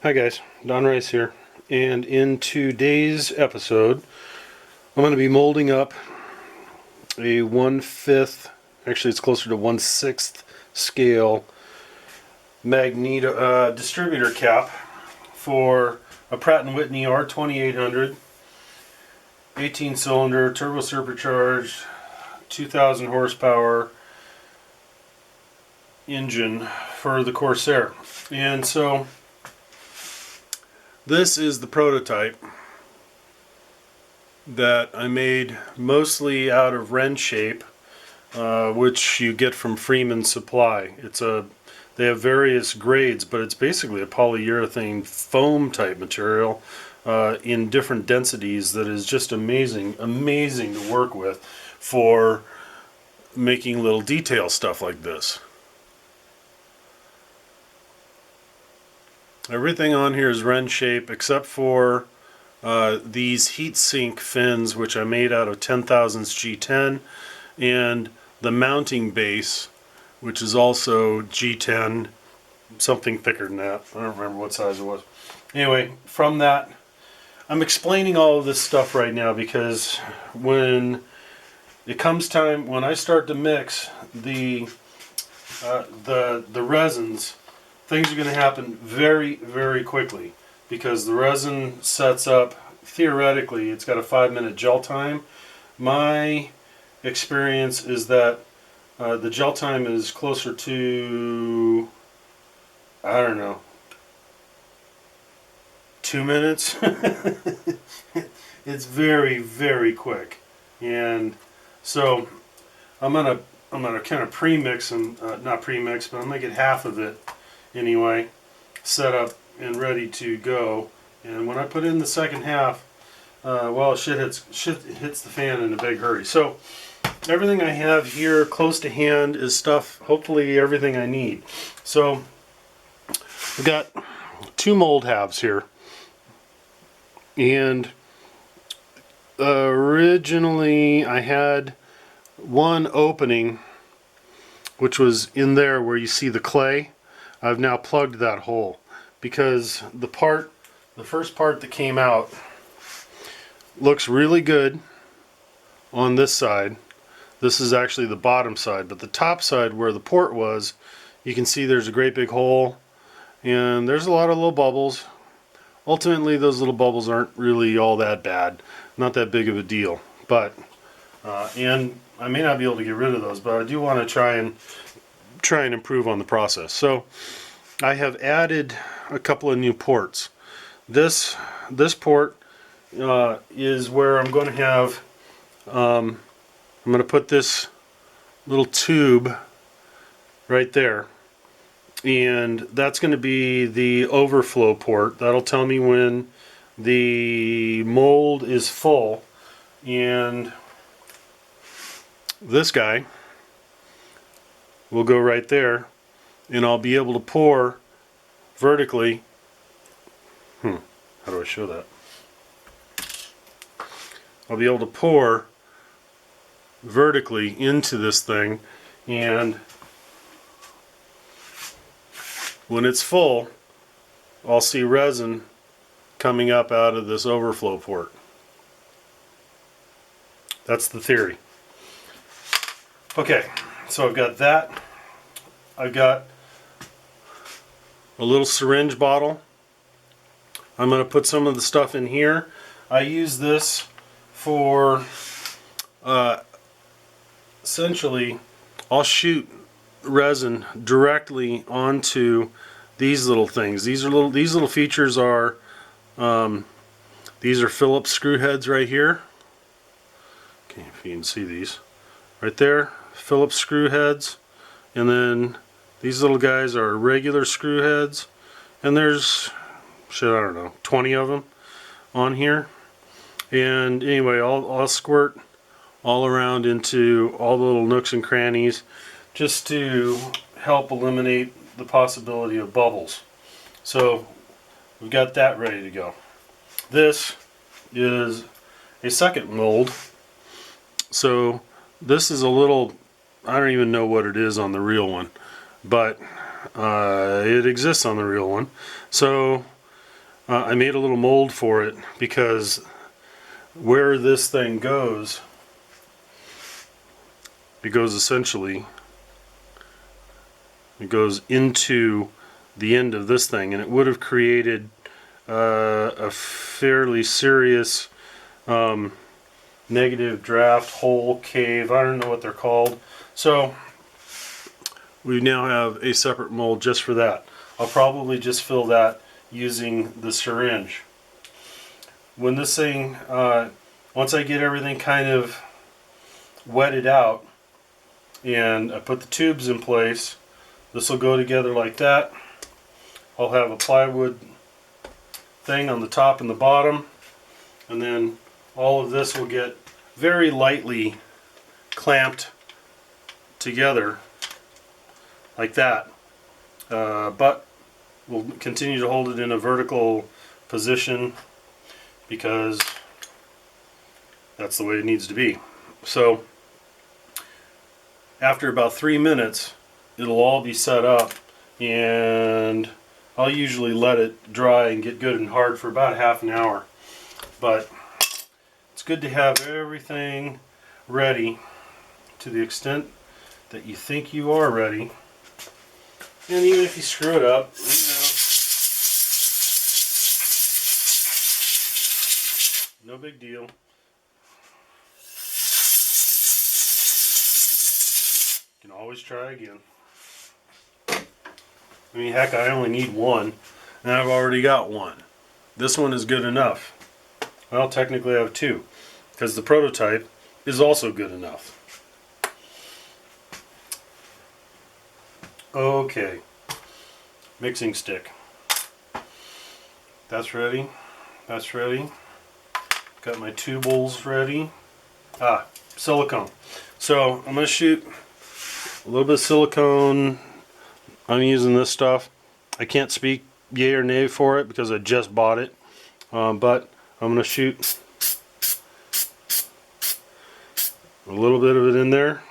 Hi guys, Don Rice here, and in today's episode I'm going to be molding up a 1/5, actually it's closer to 1/6 scale magneto distributor cap for a Pratt & Whitney R2800 18 cylinder turbo supercharged 2000 horsepower engine for the Corsair. And so this is the prototype that I made mostly out of Ren shape, which you get from Freeman Supply. They have various grades, but it's basically a polyurethane foam type material in different densities that is just amazing to work with for making little detail stuff like this. Everything on here is Ren shape except for these heatsink fins, which I made out of 10,000s G10, and the mounting base, which is also G10, something thicker than that. I don't remember what size it was. Anyway, from that, I'm explaining all of this stuff right now because when it comes time, when I start to mix the resins, things are going to happen very, very quickly because the resin sets up, theoretically, it's got a 5-minute gel time. My experience is that the gel time is closer to, I don't know, 2 minutes. It's very, very quick. And so I'm gonna kind of pre-mix and not pre-mix, but I'm gonna get half of it anyway, set up and ready to go. And when I put in the second half, well, shit hits the fan in a big hurry. So everything I have here close to hand is stuff, hopefully everything I need. So I've got 2 mold halves here, and originally I had one opening which was in there where you see the clay. I've now plugged that hole because the first part that came out looks really good on this side. This is actually the bottom side, but the top side where the port was, you can see there's a great big hole and there's a lot of little bubbles. Ultimately, those little bubbles aren't really all that bad, not that big of a deal, but and I may not be able to get rid of those, but I do want to try and improve on the process. So I have added a couple of new ports. This port is where I'm going to have I'm going to put this little tube right there, and that's going to be the overflow port. That'll tell me when the mold is full. And this guy will go right there, and I'll be able to pour vertically. How do I show that? I'll be able to pour vertically into this thing, and when it's full, I'll see resin coming up out of this overflow port. That's the theory. Okay, so I've got that. I've got a little syringe bottle. I'm going to put some of the stuff in here. I use this for essentially, I'll shoot resin directly onto these little things. These little features are these are Phillips screw heads right here. Okay, if you can see these right there, Phillips screw heads, and then these little guys are regular screw heads, and there's I don't know, 20 of them on here. And anyway, I'll squirt all around into all the little nooks and crannies just to help eliminate the possibility of bubbles. So we've got that ready to go. This is a second mold. So this is a little, I don't even know what it is on the real one, but it exists on the real one. So I made a little mold for it because where this thing goes, it goes essentially, it goes into the end of this thing, and it would have created a fairly serious negative draft hole cave. I don't know what they're called. So we now have a separate mold just for that. I'll probably just fill that using the syringe. When this thing, once I get everything kind of wetted out and I put the tubes in place, this will go together like that. I'll have a plywood thing on the top and the bottom, and then all of this will get very lightly clamped together like that, but we'll continue to hold it in a vertical position because that's the way it needs to be. So after about 3 minutes it'll all be set up, and I'll usually let it dry and get good and hard for about half an hour. But it's good to have everything ready to the extent that you think you are ready. And even if you screw it up, no big deal. You can always try again. I mean, heck, I only need one, and I've already got one. This one is good enough. Well, technically I have two, because the prototype is also good enough. Okay, mixing stick. That's ready. That's ready. Got my two bowls ready. Silicone. So I'm going to shoot a little bit of silicone. I'm using this stuff. I can't speak yay or nay for it because I just bought it. But I'm going to shoot a little bit of it in there.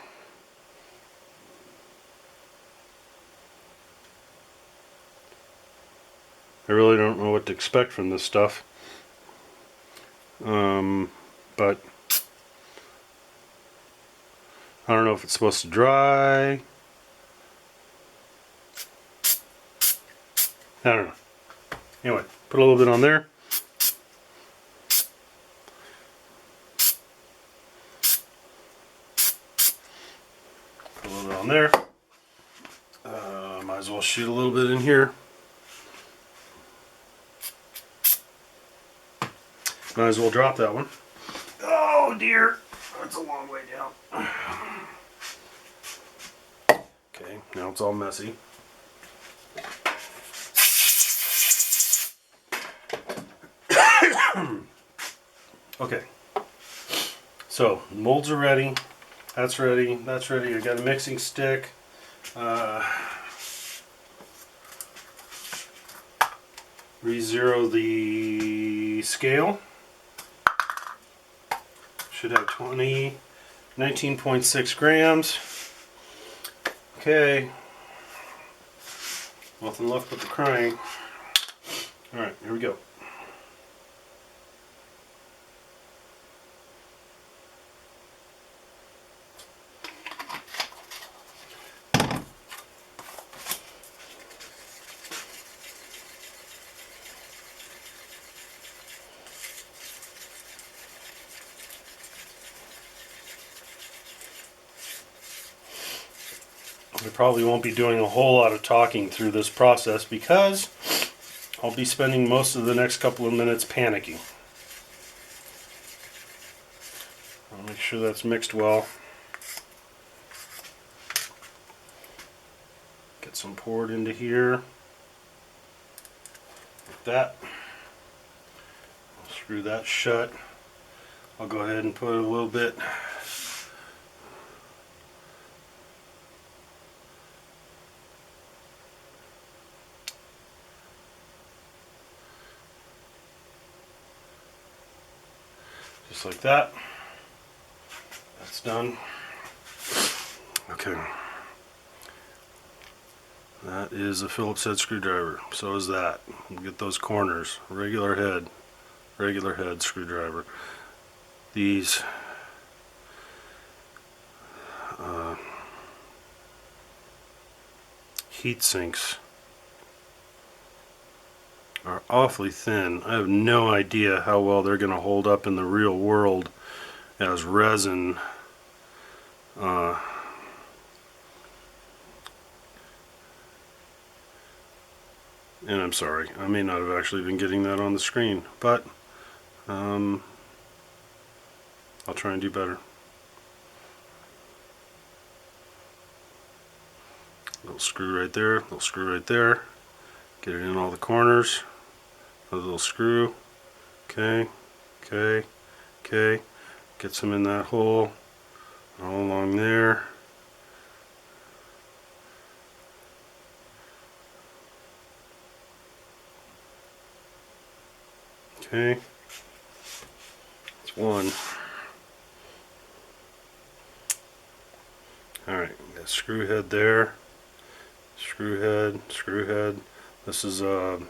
I really don't know what to expect from this stuff. But I don't know if it's supposed to dry. I don't know. Anyway, put a little bit on there. Put a little bit on there. Might as well shoot a little bit in here. Might as well drop that one. Oh dear, that's a long way down. Okay, now it's all messy. Okay, so molds are ready. That's ready. That's ready. I got a mixing stick. Re-zero the scale. Should have 19.6 grams. Okay. Nothing left but the crank. Alright, here we go. I probably won't be doing a whole lot of talking through this process because I'll be spending most of the next couple of minutes panicking. I'll make sure that's mixed well. Get some poured into here. Like that. I'll screw that shut. I'll go ahead and put a little bit just like that. That's done. Okay. That is a Phillips head screwdriver. So is that. Get those corners. Regular head screwdriver. These heat sinks are awfully thin. I have no idea how well they're going to hold up in the real world as resin. And I'm sorry, I may not have actually been getting that on the screen, but I'll try and do better. Little screw right there, little screw right there. Get it in all the corners. A little screw. Okay, okay, okay. Get some in that hole, all along there. Okay, that's one. Alright, got a screw head there. Screw head, screw head. This is an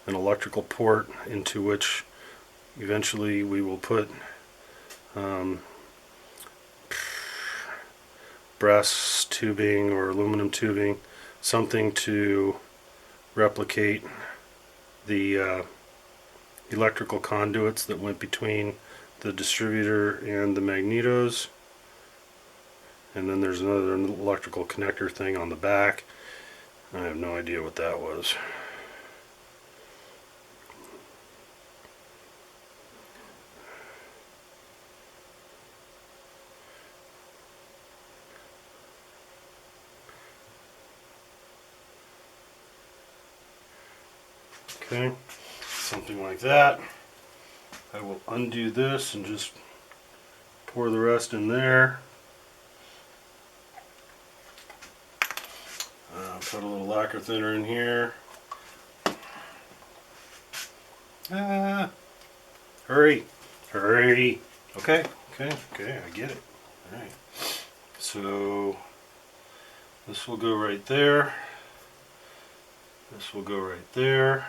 electrical port into which eventually we will put brass tubing or aluminum tubing, something to replicate the electrical conduits that went between the distributor and the magnetos. And then there's another electrical connector thing on the back. I have no idea what that was. Okay, something like that. I will undo this and just pour the rest in there. Put a little lacquer thinner in here. Hurry, hurry. Okay, okay, okay, I get it. Alright, so this will go right there. This will go right there.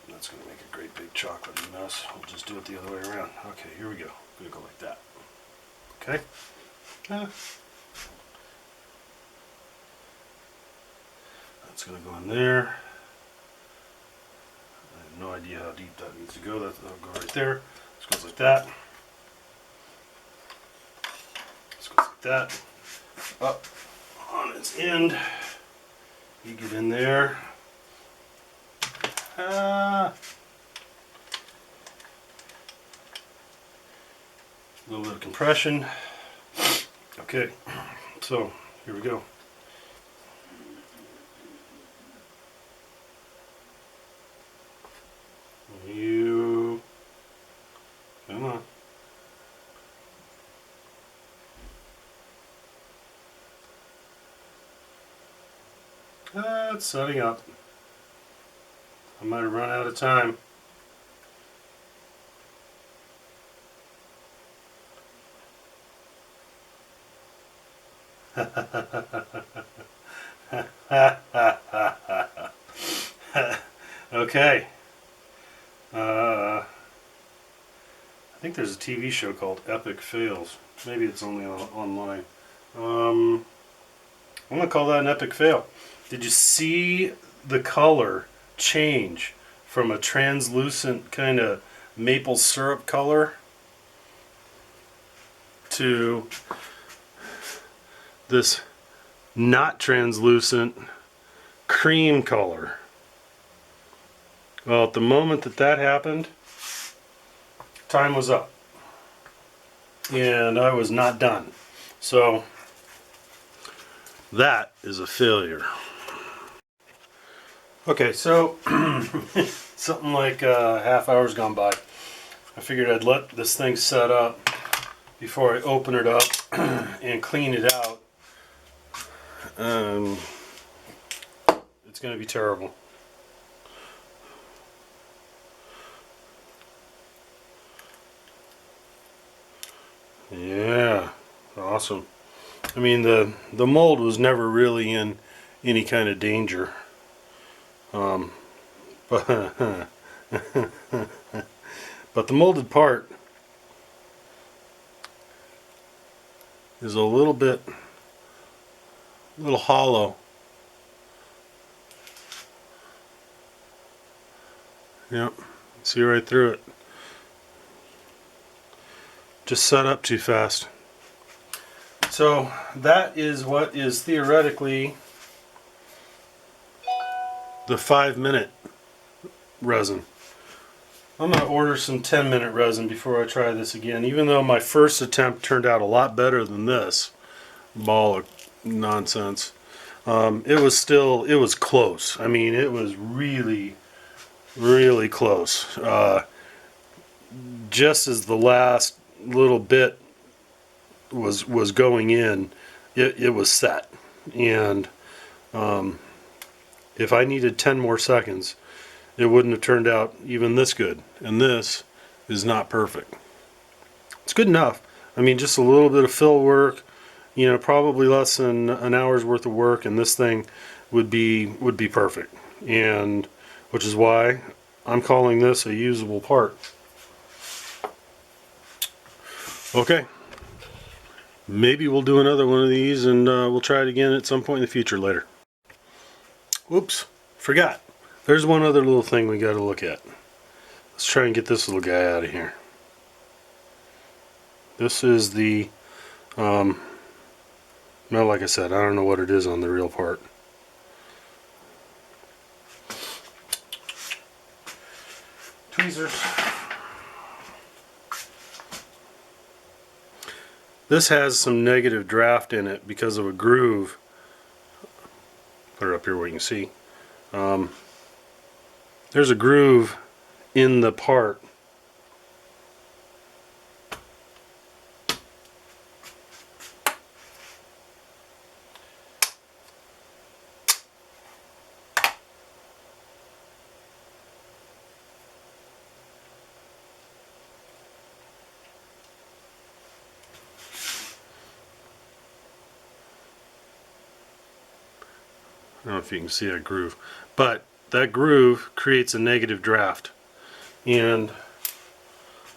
That's going to make a great big chocolatey mess. We'll just do it the other way around. Okay, here we go. I'm going to go like that. Okay. That's going to go in there. I have no idea how deep that needs to go. That'll go right there. This goes like that. This goes like that. Up on its end. You get in there. A little bit of compression. Okay, so here we go. Come on. It's setting up. I might have run out of time. Okay. I think there's a TV show called Epic Fails. Maybe it's only online. I'm going to call that an epic fail. Did you see the color change from a translucent kind of maple syrup color to this not translucent cream color? Well, at the moment that happened, time was up. And I was not done. So that is a failure. Okay, so something like half hour's gone by. I figured I'd let this thing set up before I open it up and clean it out. It's going to be terrible. Yeah, awesome. I mean, the mold was never really in any kind of danger. But but the molded part is a little hollow. Yep, see right through it. Just set up too fast. So that is what is theoretically the 5-minute resin. I'm going to order some 10-minute resin before I try this again, even though my first attempt turned out a lot better than this ball of nonsense. It was close. I mean, it was really close. Just as the last little bit was going in, it was set. And if I needed 10 more seconds, it wouldn't have turned out even this good. And this is not perfect. It's good enough. I mean, just a little bit of fill work, you know, probably less than an hour's worth of work, and this thing would be perfect. And which is why I'm calling this a usable part. Okay. Maybe we'll do another one of these, and we'll try it again at some point in the future later. Whoops, forgot. There's one other little thing we got to look at. Let's try and get this little guy out of here. This is the, well, like I said, I don't know what it is on the real part. Tweezers. This has some negative draft in it because of a groove. Put it up here where you can see. There's a groove in the part. I don't know if you can see that groove, but that groove creates a negative draft. And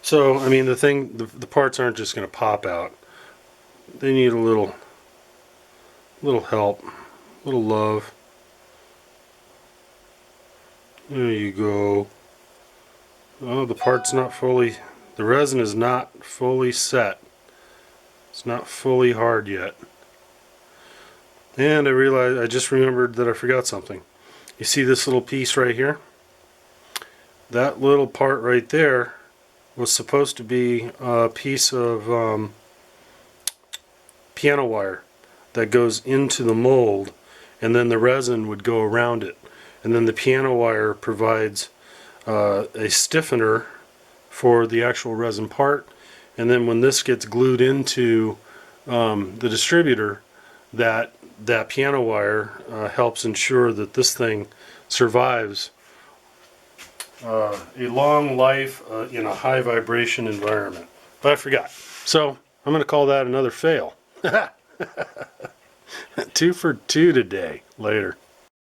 so, I mean, the parts aren't just going to pop out. They need a little help, a little love. There you go. Oh, the part's not fully, the resin is not fully set. It's not fully hard yet. And I just remembered that I forgot something. You see this little piece right here? That little part right there was supposed to be a piece of piano wire that goes into the mold, and then the resin would go around it. And then the piano wire provides a stiffener for the actual resin part. And then when this gets glued into the distributor, that piano wire helps ensure that this thing survives a long life in a high vibration environment. But I forgot. So I'm going to call that another fail. 2 for 2 today. Later.